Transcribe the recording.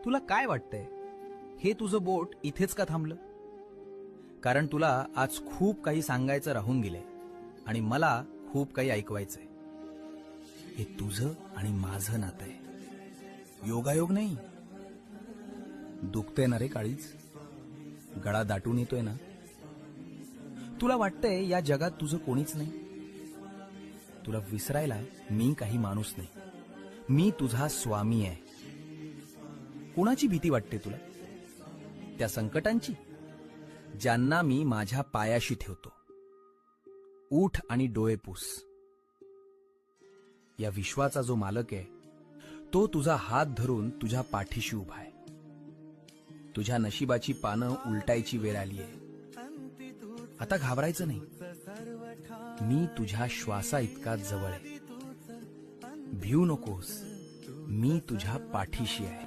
तुला काय वाटतंय, हे तुझं बोट इथेच का थांबलं? कारण तुला आज खूप काही सांगायचं राहून गेलंय आणि मला खूप काही ऐकवायचंय. हे तुझं आणि माझं नातं आहे, योगायोग नाही. दुखतंय ना रे काळीज, गळा दाटून येतोय ना. तुला वाटतंय या जगात तुझं कोणीच नाही. तुला विसरायला मी काही माणूस नाही, मी तुझा स्वामी आहे. कुणाची भीती वाटते तुला? त्या संकटांची ज्यांना मी माझ्या पायाशी ठेवतो. उठ आणि डोळे पुस. या विश्वाचा जो मालक आहे तो तुझा हात धरून तुझ्या पाठीशी उभा आहे. तुझ्या नशिबाची पानं उलटायची वेळ आली आहे. आता घाबरायचं नाही, मी तुझ्या श्वासा इतका जवळ आहे. भिऊ नकोस, मी तुझ्या पाठीशी आहे.